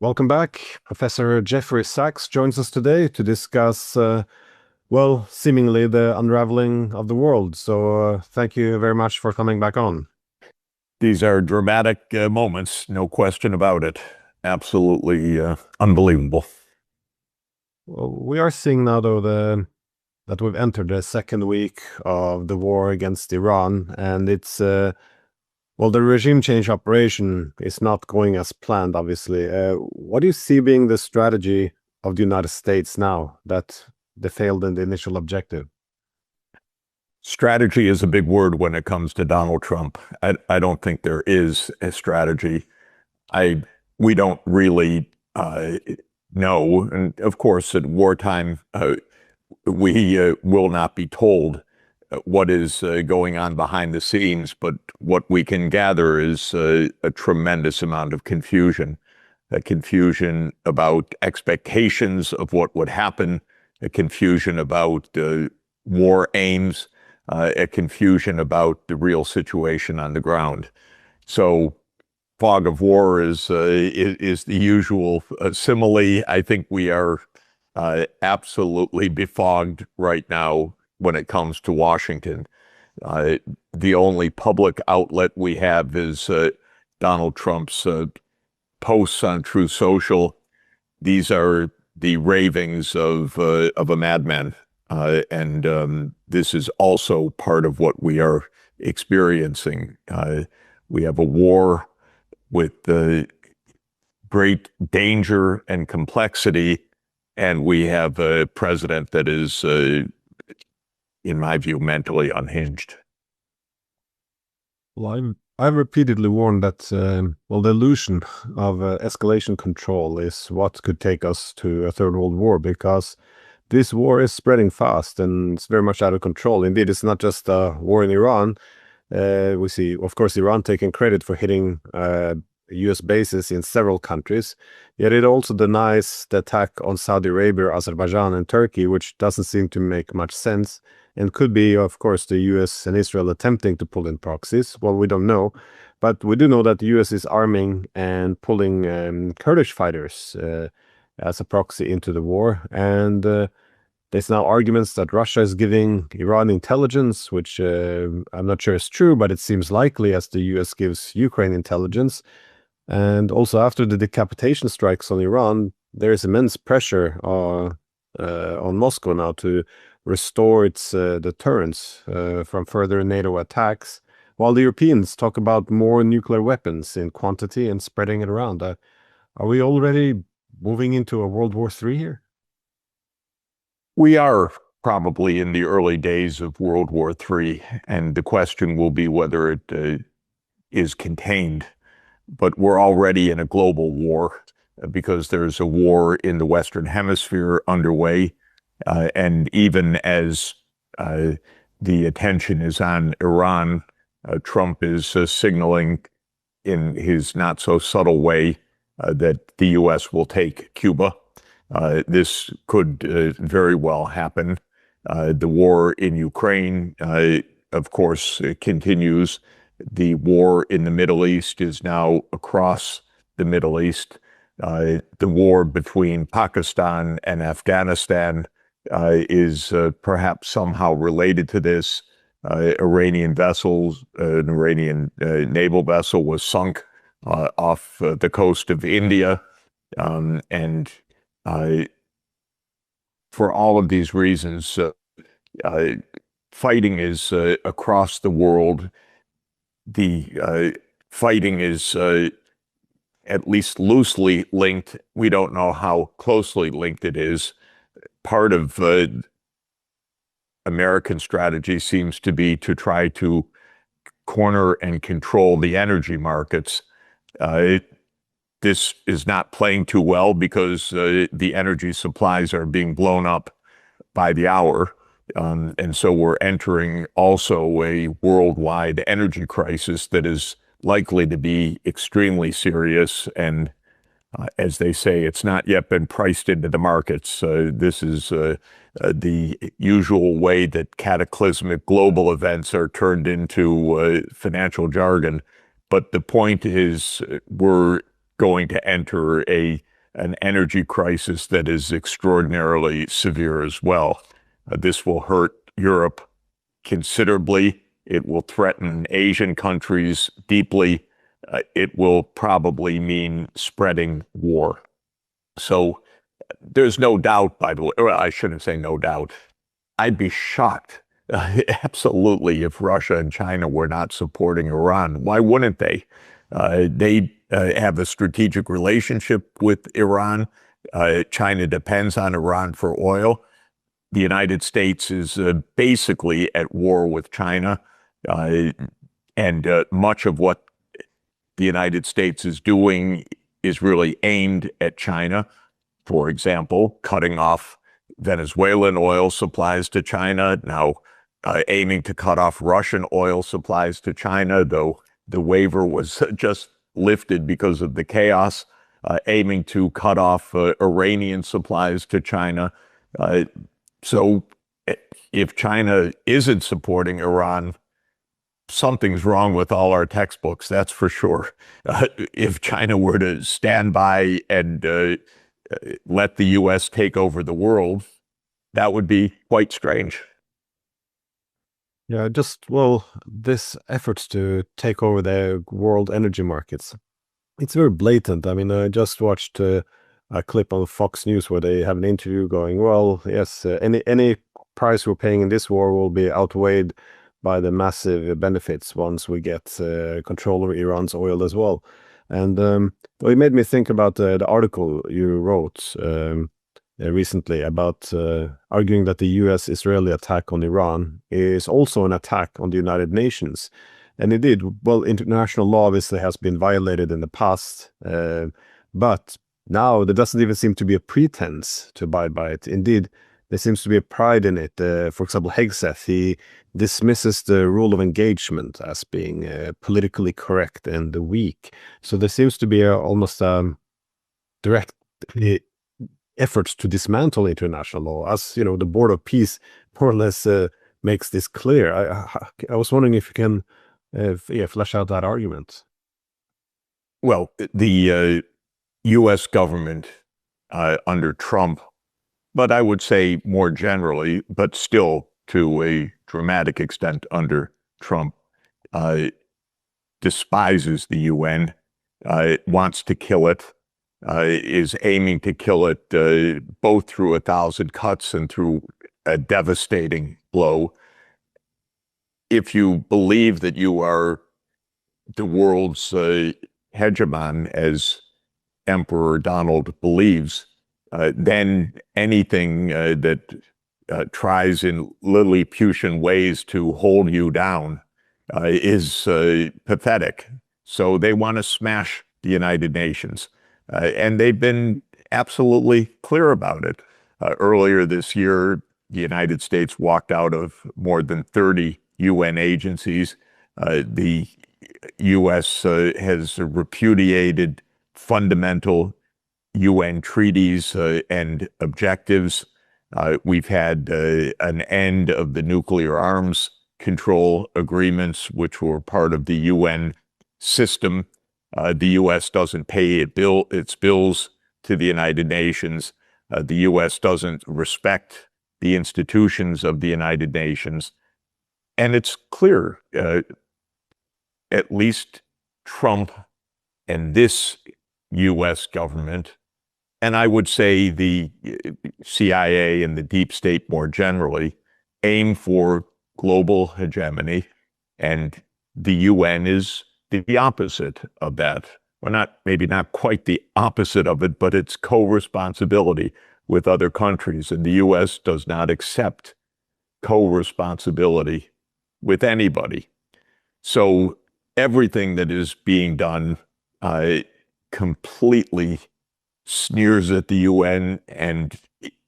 Welcome back. Professor Jeffrey Sachs joins us today to discuss, seemingly the unraveling of the world. So thank you very much for coming back on. These are dramatic moments, no question about it. Absolutely unbelievable. Well, we are seeing now, though, that we've entered the second week of the war against Iran, and it's the regime change operation is not going as planned, obviously. What do you see being the strategy of the United States now that they failed in the initial objective? Strategy is a big word when it comes to Donald Trump. I don't think there is a strategy. We don't really know. And of course, at wartime, we will not be told what is going on behind the scenes, but what we can gather is a tremendous amount of confusion. A confusion about expectations of what would happen, a confusion about war aims, a confusion about the real situation on the ground. So fog of war is the usual simile. I think we are absolutely befogged right now when it comes to Washington. The only public outlet we have is Donald Trump's posts on Truth Social. These are the ravings of a madman. And this is also part of what we are experiencing. We have a war with great danger and complexity, and we have a president that is in my view, mentally unhinged. Well, I've repeatedly warned that, the illusion of escalation control is what could take us to a third world war, because this war is spreading fast and it's very much out of control. Indeed, it's not just a war in Iran. We see, of course, Iran taking credit for hitting U.S. bases in several countries, yet it also denies the attack on Saudi Arabia, Azerbaijan, and Turkey, which doesn't seem to make much sense, and could be, of course, the U.S. and Israel attempting to pull in proxies. Well, we don't know, but we do know that the U.S. is arming and pulling Kurdish fighters as a proxy into the war, and there's now arguments that Russia is giving Iran intelligence, which I'm not sure is true, but it seems likely as the U.S. gives Ukraine intelligence. And also, after the decapitation strikes on Iran, there is immense pressure on Moscow now to restore its deterrence from further NATO attacks, while the Europeans talk about more nuclear weapons in quantity and spreading it around. Are we already moving into a World War III here? We are probably in the early days of World War III, and the question will be whether it is contained. But we're already in a global war because there's a war in the Western Hemisphere underway. And even as the attention is on Iran, Trump is signaling in his not so subtle way that the U.S. will take Cuba. This could very well happen. The war in Ukraine, of course, continues. The war in the Middle East is now across the Middle East. The war between Pakistan and Afghanistan is perhaps somehow related to this. Iranian vessels, an Iranian naval vessel was sunk off the coast of India. And for all of these reasons, fighting is across the world. The fighting is at least loosely linked. We don't know how closely linked it is. Part of American strategy seems to be to try to corner and control the energy markets. This is not playing too well because the energy supplies are being blown up by the hour. And so we're entering also a worldwide energy crisis that is likely to be extremely serious. And as they say, it's not yet been priced into the markets. This is the usual way that cataclysmic global events are turned into financial jargon. But the point is we're going to enter a an energy crisis that is extraordinarily severe as well. This will hurt Europe considerably. It will threaten Asian countries deeply. It will probably mean spreading war. So there's no doubt, by the way, or I shouldn't say no doubt. I'd be shocked, absolutely, if Russia and China were not supporting Iran. Why wouldn't they? They have a strategic relationship with Iran. China depends on Iran for oil. The United States is basically at war with China. And much of what the United States is doing is really aimed at China. For example, cutting off Venezuelan oil supplies to China, now aiming to cut off Russian oil supplies to China, though the waiver was just lifted because of the chaos, aiming to cut off Iranian supplies to China. So if China isn't supporting Iran, something's wrong with all our textbooks, that's for sure. If China were to stand by and let the U.S. take over the world, that would be quite strange. Yeah, this efforts to take over the world energy markets, it's very blatant. I mean, I just watched a clip on Fox News where they have an interview going, well, yes, any price we're paying in this war will be outweighed by the massive benefits once we get control over Iran's oil as well. And it made me think about the article you wrote recently about arguing that the US-Israeli attack on Iran is also an attack on the United Nations. And indeed, well, international law obviously has been violated in the past, but now there doesn't even seem to be a pretense to abide by it. Indeed, there seems to be a pride in it. For example, Hegseth, he dismisses the rule of engagement as being politically correct and weak. So there seems to be almost direct efforts to dismantle international law, as you know, the Board of Peace more or less makes this clear. I was wondering if you can flesh out that argument. Well, the U.S. government under Trump, but I would say more generally, but still to a dramatic extent under Trump, despises the UN, wants to kill it, is aiming to kill it both through 1,000 cuts and through a devastating blow. If you believe that you are the world's hegemon, as Emperor Donald believes, then anything that tries in Lilliputian ways to hold you down is pathetic. So they want to smash the United Nations. And they've been absolutely clear about it. Earlier this year, the United States walked out of more than 30 UN agencies. The U.S. has repudiated fundamental UN treaties and objectives. We've had an end of the nuclear arms control agreements, which were part of the UN system. The U.S. doesn't pay its bills to the United Nations. The U.S. doesn't respect the institutions of the United Nations. And it's clear, at least Trump and this U.S. government, and I would say the CIA and the deep state more generally, aim for global hegemony, and the UN is the opposite of that. Well, maybe not quite the opposite of it, but it's co-responsibility with other countries, and the U.S. does not accept co-responsibility with anybody. So everything that is being done completely sneers at the UN, and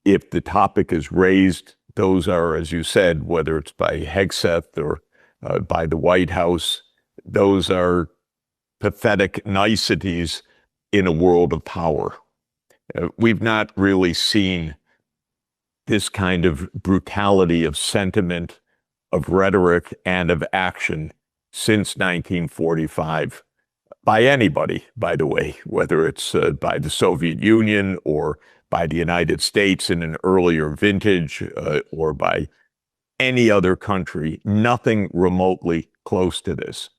if the topic is raised, those are, as you said, whether it's by Hegseth or by the White House, those are pathetic niceties in a world of power. We've not really seen this kind of brutality of sentiment, of rhetoric, and of action since 1945. by anybody, by the way, whether it's by the Soviet Union or by the United States in an earlier vintage or by any other country, nothing remotely close to this.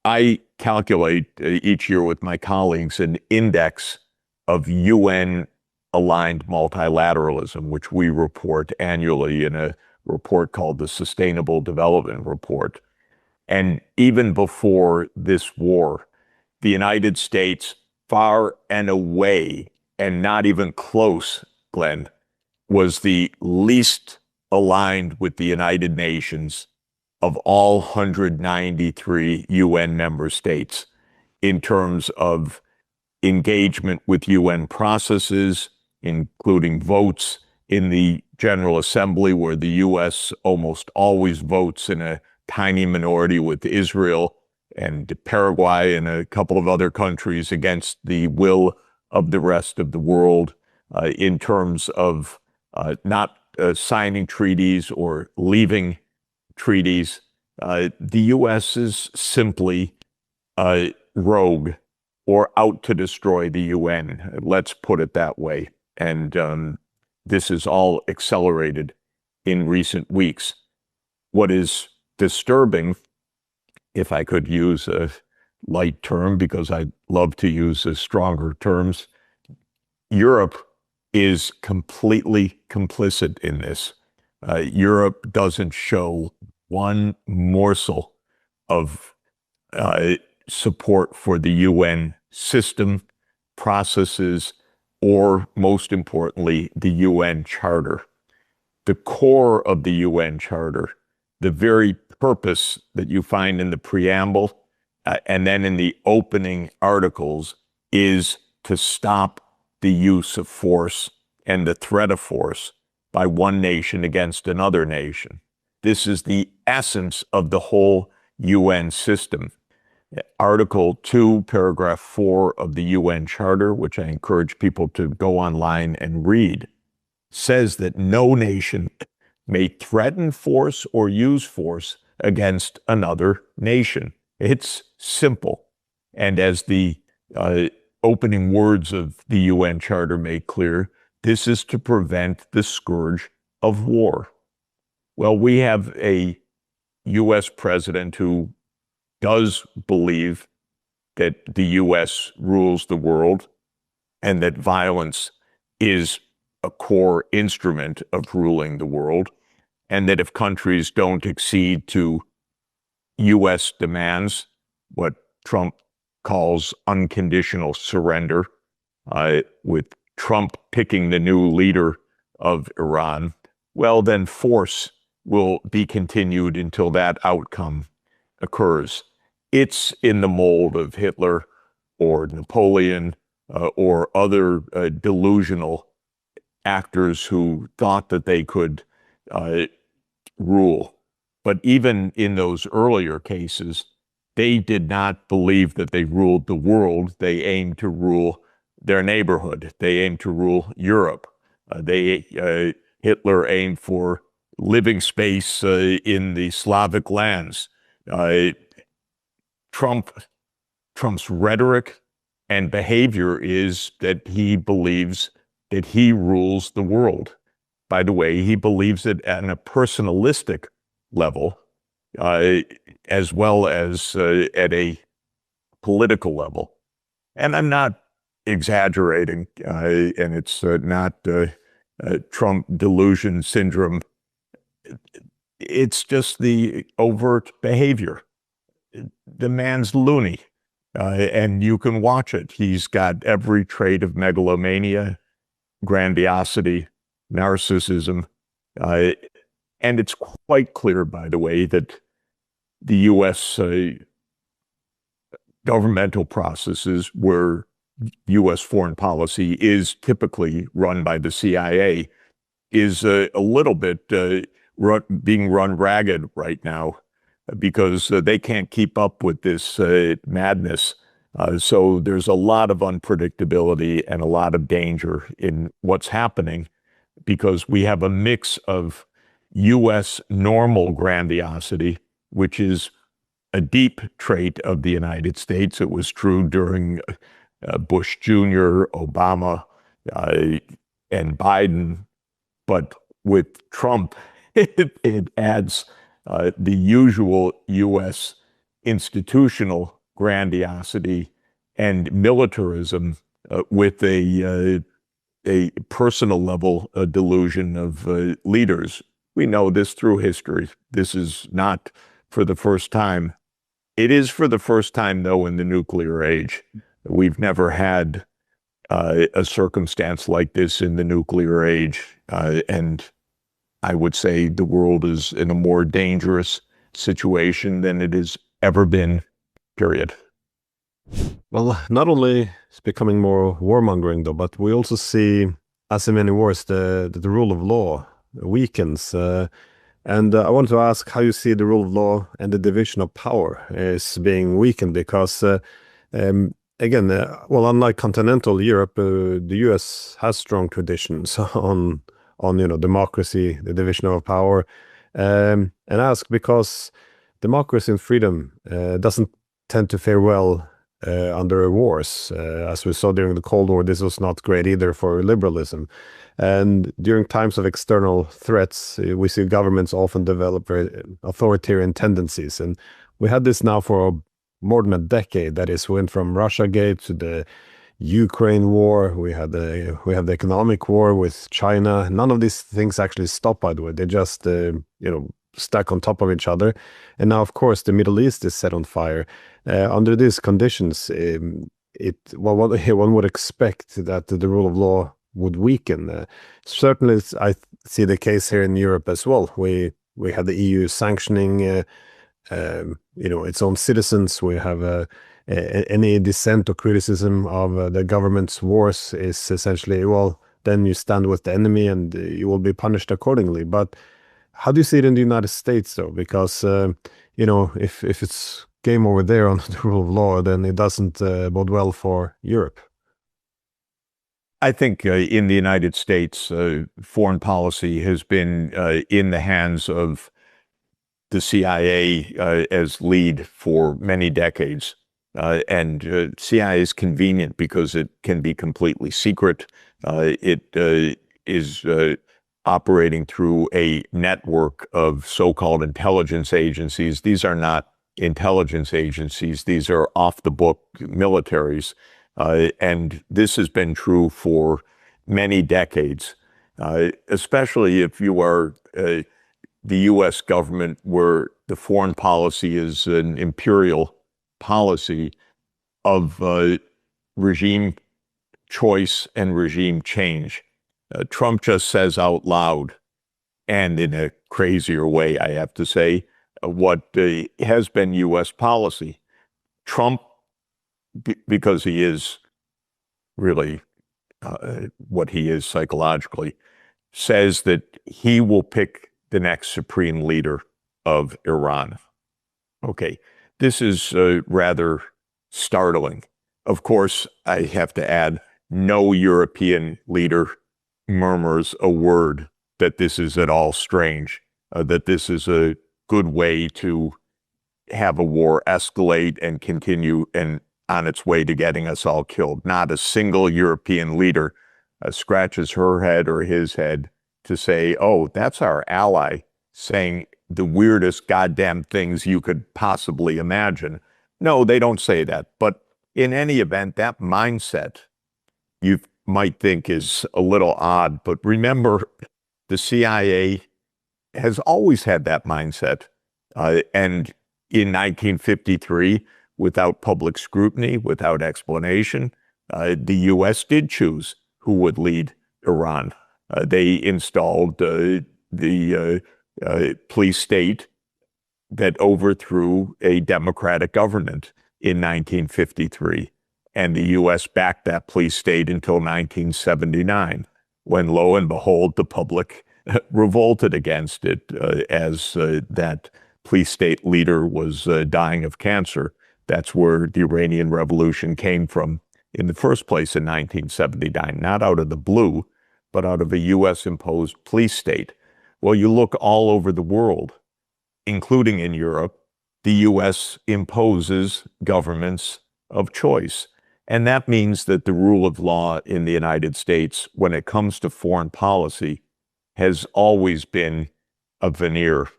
I calculate each year with my colleagues an index of UN-aligned multilateralism, which we report annually in a report called the Sustainable Development Report. And even before this war, the United States, far and away, and not even close, Glenn, was the least aligned with the United Nations of all 193 UN member states in terms of engagement with UN processes, including votes in the General Assembly, where the U.S. almost always votes in a tiny minority with Israel and Paraguay and a couple of other countries against the will of the rest of the world, in terms of not signing treaties or leaving treaties. The U.S. is simply rogue or out to destroy the UN. Let's put it that way. And this is all accelerated in recent weeks. What is disturbing, if I could use a light term, because I love to use stronger terms, Europe is completely complicit in this. Europe doesn't show one morsel of support for the UN system, processes, or most importantly, the UN Charter. The core of the UN Charter, the very purpose that you find in the preamble and then in the opening articles, is to stop the use of force and the threat of force by one nation against another nation. This is the essence of the whole UN system. Article 2, paragraph 4 of the UN Charter, which I encourage people to go online and read, says that no nation may threaten force or use force against another nation. It's simple. And as the opening words of the UN Charter make clear, this is to prevent the scourge of war. Well, we have a U.S. president who does believe that the U.S. rules the world and that violence is a core instrument of ruling the world, and that if countries don't accede to U.S. demands, what Trump calls unconditional surrender, with Trump picking the new leader of Iran, well, then force will be continued until that outcome occurs. It's in the mold of Hitler or Napoleon or other delusional actors who thought that they could rule. But even in those earlier cases, they did not believe that they ruled the world. They aimed to rule their neighborhood. They aimed to rule Europe. Hitler aimed for living space in the Slavic lands. Trump's rhetoric and behavior is that he believes that he rules the world. By the way, he believes it at a personalistic level, as well as at a political level. And I'm not exaggerating, and it's not Trump delusion syndrome. It's just the overt behavior. The man's loony, and you can watch it. He's got every trait of megalomania, grandiosity, narcissism, and it's quite clear, by the way, that the U.S. Governmental processes where U.S. foreign policy is typically run by the CIA is a little bit being run ragged right now because they can't keep up with this madness. So there's a lot of unpredictability and a lot of danger in what's happening because we have a mix of U.S. normal grandiosity, which is a deep trait of the United States. It was true during Bush Jr., Obama, and Biden. But with Trump, it adds the usual U.S. institutional grandiosity and militarism with a personal level delusion of leaders. We know this through history. This is not for the first time. It is for the first time, though, in the nuclear age. We've never had a circumstance like this in the nuclear age. And I would say the world is in a more dangerous situation than it has ever been, period. Well, not only it's becoming more warmongering, though, but we also see, as in many wars, the rule of law weakens. And I want to ask how you see the rule of law and the division of power is being weakened, because again, well, unlike continental Europe, the U.S. has strong traditions on democracy, the division of power, and ask because democracy and freedom doesn't tend to fare well under wars. As we saw during the Cold War, this was not great either for liberalism. And during times of external threats, we see governments often develop very authoritarian tendencies. And we had this now for more than a decade. That is, went from Russiagate to the Ukraine war. We have the economic war with China. None of these things actually stopped, by the way. They just stack on top of each other. And now, of course, the Middle East is set on fire. Under these conditions, one would expect that the rule of law would weaken. Certainly, I see the case here in Europe as well. We have the EU sanctioning its own citizens. We have any dissent or criticism of the government's wars is essentially, well, then you stand with the enemy and you will be punished accordingly. But how do you see it in the United States, though? Because if it's game over there on the rule of law, then it doesn't bode well for Europe. I think in the United States, foreign policy has been in the hands of the CIA as lead for many decades. And CIA is convenient because it can be completely secret. It is operating through a network of so-called intelligence agencies. These are not intelligence agencies. These are off-the-book militaries. And this has been true for many decades, especially if you are the U.S. government, where the foreign policy is an imperial policy of regime choice and regime change. Trump just says out loud, and in a crazier way, I have to say, what has been U.S. policy. Trump, because he is really what he is psychologically, says that he will pick the next supreme leader of Iran. Okay, this is rather startling. Of course, I have to add, no European leader murmurs a word that this is at all strange, that this is a good way to have a war escalate and continue and on its way to getting us all killed. Not a single European leader scratches her head or his head to say, oh, that's our ally saying the weirdest goddamn things you could possibly imagine. No, they don't say that. But in any event, that mindset you might think is a little odd. But remember, the CIA has always had that mindset. And in 1953, without public scrutiny, without explanation, the U.S. did choose who would lead Iran. They installed the police state that overthrew a democratic government in 1953. And the U.S. backed that police state until 1979, when, lo and behold, the public revolted against it as that police state leader was dying of cancer. That's where the Iranian Revolution came from in the first place in 1979, not out of the blue, but out of a U.S.-imposed police state. Well, you look all over the world, including in Europe, the U.S. imposes governments of choice. And that means that the rule of law in the United States, when it comes to foreign policy, has always been a veneer.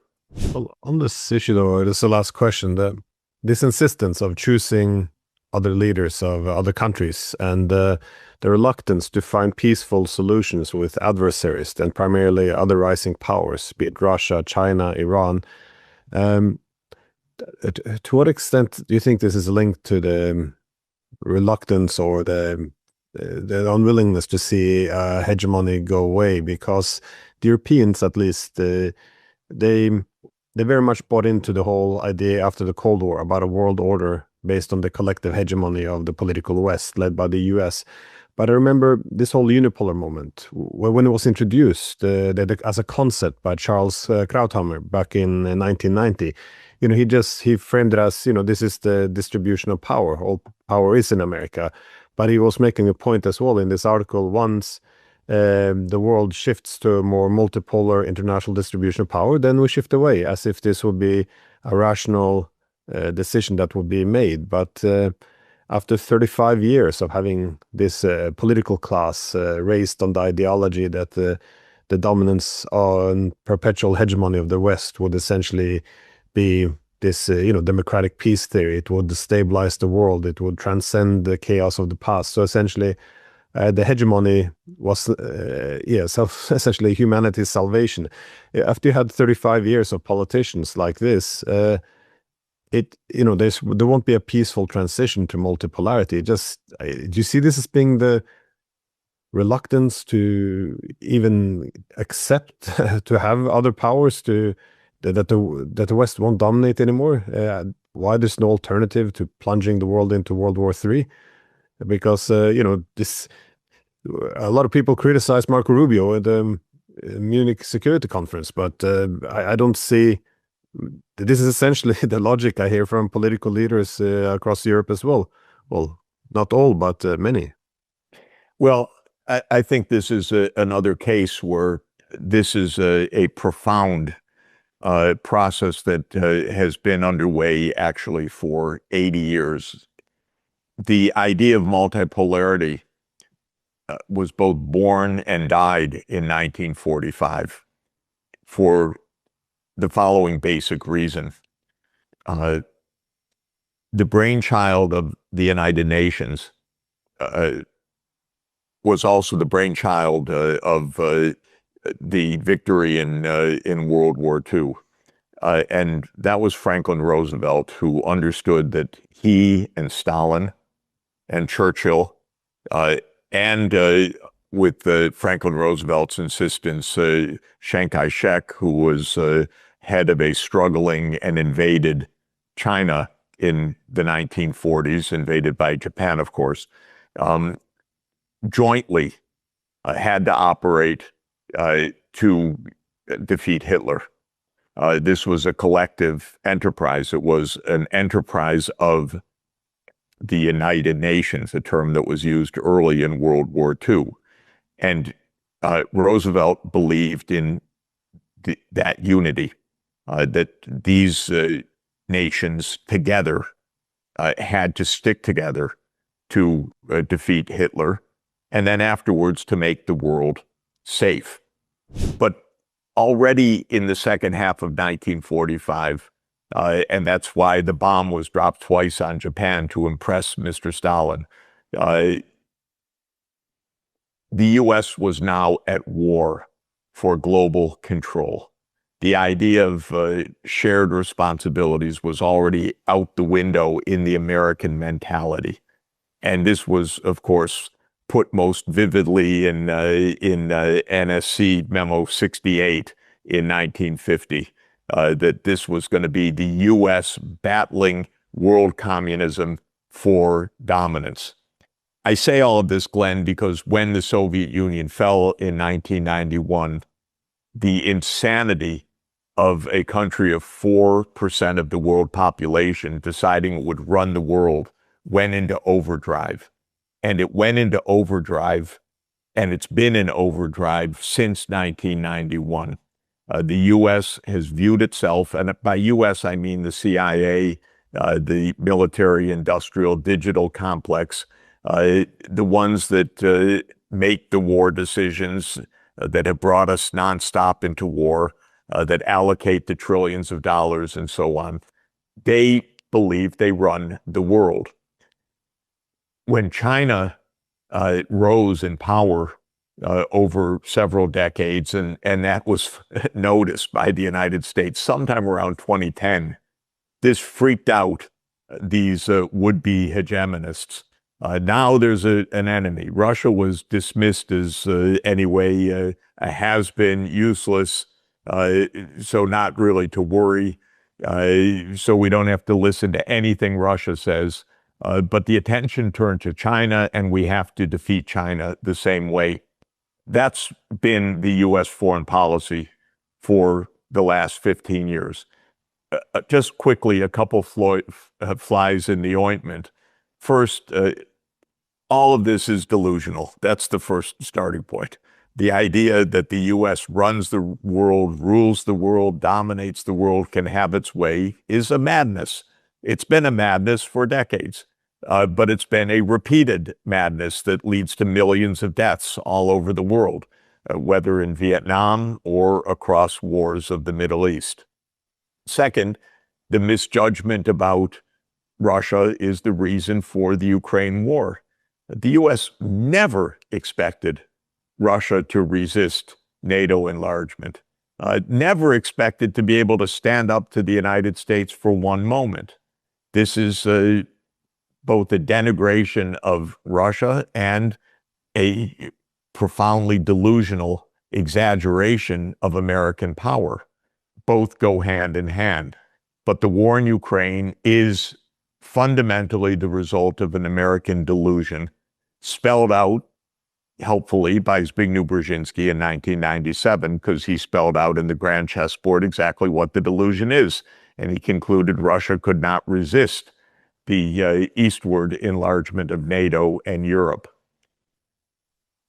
Well, on this issue, though, this is the last question. This insistence of choosing other leaders of other countries and the reluctance to find peaceful solutions with adversaries and primarily other rising powers, be it Russia, China, Iran. To what extent do you think this is linked to the reluctance or the unwillingness to see hegemony go away? Because the Europeans, at least, they very much bought into the whole idea after the Cold War about a world order based on the collective hegemony of the political West, led by the US. But I remember this whole unipolar moment when it was introduced as a concept by Charles Krauthammer back in 1990. He framed it as, this is the distribution of power. All power is in America. But he was making a point as well in this article. Once the world shifts to a more multipolar international distribution of power, then we shift away, as if this would be a rational decision that would be made. But after 35 years of having this political class raised on the ideology that the dominance and perpetual hegemony of the West would essentially be this, democratic peace theory. It would stabilize the world. It would transcend the chaos of the past. So essentially, the hegemony was, essentially humanity's salvation. After you had 35 years of politicians like this, there won't be a peaceful transition to multipolarity. Do you see this as being the reluctance to even accept to have other powers that the West won't dominate anymore? Why there's no alternative to plunging the world into World War III? Because a lot of people criticize Marco Rubio at the Munich Security Conference, but I don't see. This is essentially the logic I hear from political leaders across Europe as well. Well, not all, but many. Well, I think this is another case where this is a profound process that has been underway actually for 80 years. The idea of multipolarity was both born and died in 1945 for the following basic reason. The brainchild of the United Nations was also the brainchild of the victory in World War II. And that was Franklin Roosevelt, who understood that he and Stalin and Churchill, and with Franklin Roosevelt's insistence, Chiang Kai-shek, who was head of a struggling and invaded China in the 1940s, invaded by Japan, of course, jointly had to operate to defeat Hitler. This was a collective enterprise. It was an enterprise of the United Nations, a term that was used early in World War II. And Roosevelt believed in that unity, that these nations together had to stick together to defeat Hitler, and then afterwards to make the world safe. But already in the second half of 1945, and that's why the bomb was dropped twice on Japan to impress Mr. Stalin, the U.S. was now at war for global control. The idea of shared responsibilities was already out the window in the American mentality. And this was, of course, put most vividly in NSC Memo 68 in 1950, that this was going to be the U.S. battling world communism for dominance. I say all of this, Glenn, because when the Soviet Union fell in 1991, the insanity of a country of 4% of the world population deciding it would run the world went into overdrive. And it went into overdrive, and it's been in overdrive since 1991. The U.S. has viewed itself, and by U.S. I mean the CIA, the military-industrial digital complex, the ones that make the war decisions, that have brought us nonstop into war, that allocate the trillions of dollars and so on. They believe they run the world. When China rose in power over several decades, and that was noticed by the United States sometime around 2010, this freaked out these would-be hegemonists. Now there's an enemy. Russia was dismissed as anyway a has-been, useless, so not really to worry. So we don't have to listen to anything Russia says. But the attention turned to China, and we have to defeat China the same way. That's been the U.S. foreign policy for the last 15 years. Just quickly, a couple flies in the ointment. First, all of this is delusional. That's the first starting point. The idea that the U.S. runs the world, rules the world, dominates the world, can have its way is a madness. It's been a madness for decades. But it's been a repeated madness that leads to millions of deaths all over the world, whether in Vietnam or across wars of the Middle East. Second, the misjudgment about Russia is the reason for the Ukraine war. The U.S. never expected Russia to resist NATO enlargement, never expected to be able to stand up to the United States for one moment. This is both a denigration of Russia and a profoundly delusional exaggeration of American power. Both go hand in hand. But the war in Ukraine is fundamentally the result of an American delusion, spelled out helpfully by Zbigniew Brzezinski in 1997, because he spelled out in the grand chessboard exactly what the delusion is. And he concluded Russia could not resist the eastward enlargement of NATO and Europe.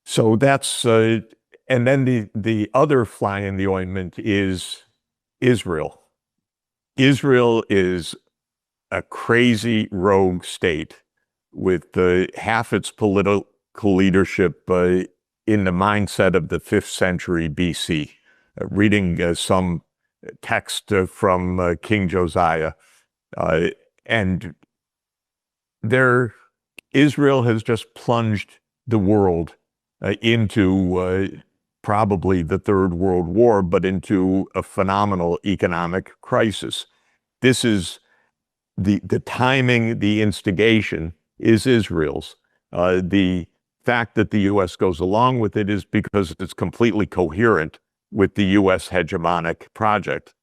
So that's, and then the other fly in the ointment is Israel. Israel is a crazy rogue state with half its political leadership in the mindset of the 5th century BC. Reading some text from King Josiah, and Israel has just plunged the world into probably the Third World War, but into a phenomenal economic crisis. This is the timing, the instigation is Israel's. The fact that the U.S. goes along with it is because it's completely coherent with the U.S. hegemonic project.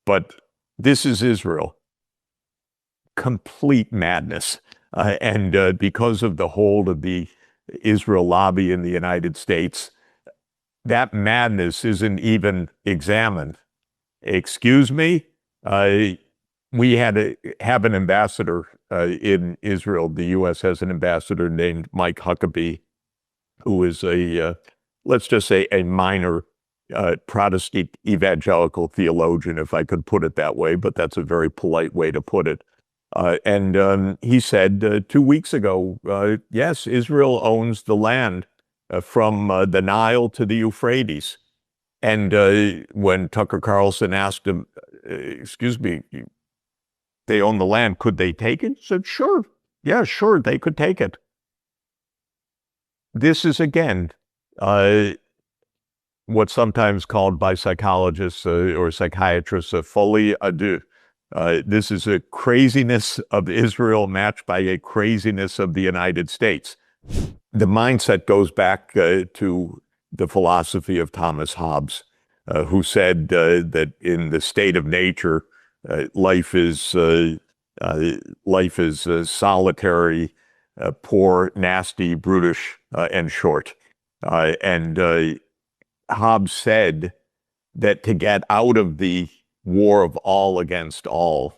But this is Israel. Complete madness. And because of the hold of the Israel lobby in the United States, that madness isn't even examined. Excuse me? We have an ambassador in Israel. The U.S. has an ambassador named Mike Huckabee, who is let's just say a minor Protestant evangelical theologian, if I could put it that way, but that's a very polite way to put it. And he said 2 weeks ago, yes, Israel owns the land from the Nile to the Euphrates. And when Tucker Carlson asked him, excuse me, they own the land, could they take it? He said, sure. Yeah, sure, they could take it. This is, again, what's sometimes called by psychologists or psychiatrists a folie à deux. This is a craziness of Israel matched by a craziness of the United States. The mindset goes back to the philosophy of Thomas Hobbes, who said that in the state of nature, life is solitary, poor, nasty, brutish, and short. And Hobbes said that to get out of the war of all against all,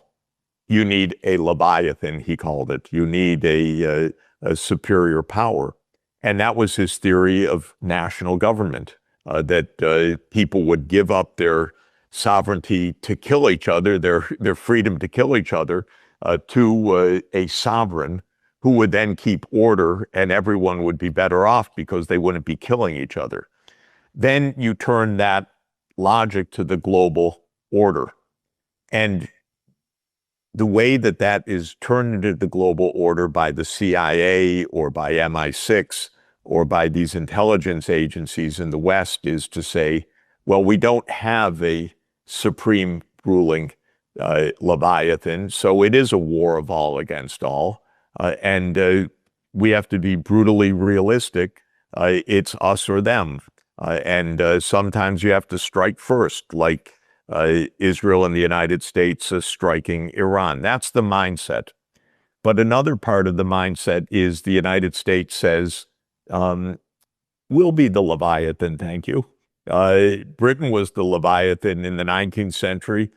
you need a Leviathan, he called it. You need a superior power. And that was his theory of national government, that people would give up their sovereignty to kill each other, their freedom to kill each other, to a sovereign who would then keep order and everyone would be better off because they wouldn't be killing each other. Then you turn that logic to the global order. And the way that that is turned into the global order by the CIA or by MI6 or by these intelligence agencies in the West is to say, well, we don't have a supreme ruling Leviathan, so it is a war of all against all. And we have to be brutally realistic. It's us or them. And sometimes you have to strike first, like Israel and the United States striking Iran. That's the mindset. But another part of the mindset is the United States says, we'll be the Leviathan, thank you. Britain was the Leviathan in the 19th century.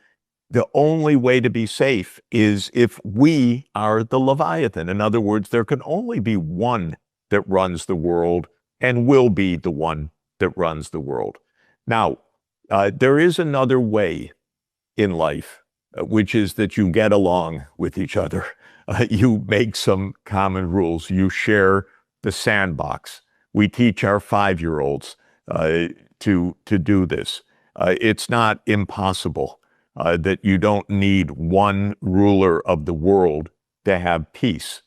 The only way to be safe is if we are the Leviathan. In other words, there can only be one that runs the world and will be the one that runs the world. Now, there is another way in life, which is that you get along with each other. You make some common rules. You share the sandbox. We teach our 5-year-olds to do this. It's not impossible. That you don't need one ruler of the world to have peace.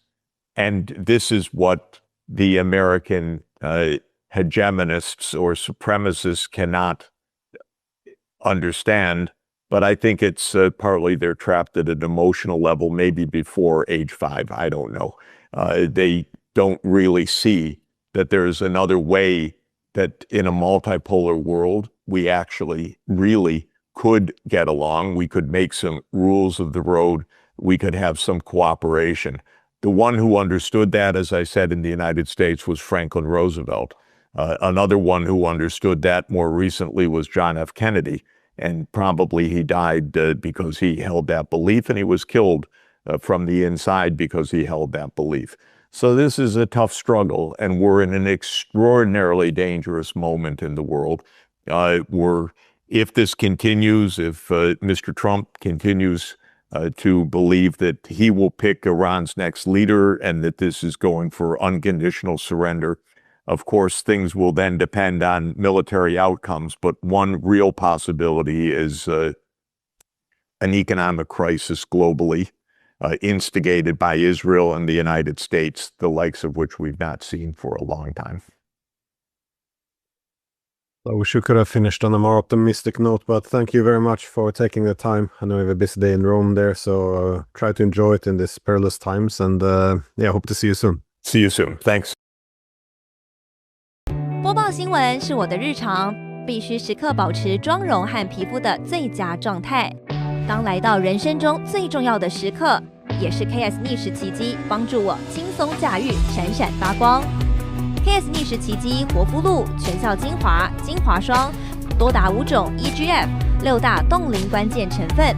And this is what the American hegemonists or supremacists cannot understand. But I think it's partly they're trapped at an emotional level, maybe before age 5. I don't know. They don't really see that there's another way that in a multipolar world, we actually really could get along. We could make some rules of the road. We could have some cooperation. The one who understood that, as I said, in the United States was Franklin Roosevelt. Another one who understood that more recently was John F. Kennedy. And probably he died because he held that belief, and he was killed from the inside because he held that belief. So this is a tough struggle, and we're in an extraordinarily dangerous moment in the world. If this continues, if Mr. Trump continues to believe that he will pick Iran's next leader and that this is going for unconditional surrender, of course, things will then depend on military outcomes. But one real possibility is an economic crisis globally, instigated by Israel and the United States, the likes of which we've not seen for a long time. I wish we could have finished on a more optimistic note, but thank you very much for taking the time. I know you have a busy day in Rome there, so try to enjoy it in these perilous times, and yeah, hope to see you soon. See you soon. Thanks. 播报新闻是我的日常，必须时刻保持妆容和皮肤的最佳状态。当来到人生中最重要的时刻，也是 KS 逆时奇迹帮助我轻松驾驭，闪闪发光。KS 逆时奇迹活肤露全效精华、精华霜，多达5种 EGF 6大冻龄关键成分，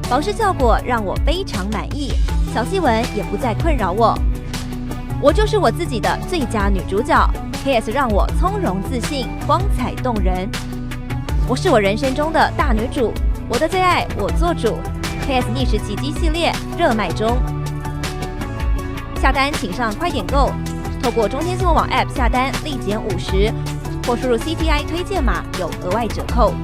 保湿效果让我非常满意，小细纹也不再困扰我。我就是我自己的最佳女主角 ，KS 让我从容自信、光彩动人。我是我人生中的大女主，我的最爱我做主。KS 逆时奇迹系列热卖中，下单请上快点购。透过中天新闻网 App 下单立减50%，或输入 CTI 推荐码有额外折扣。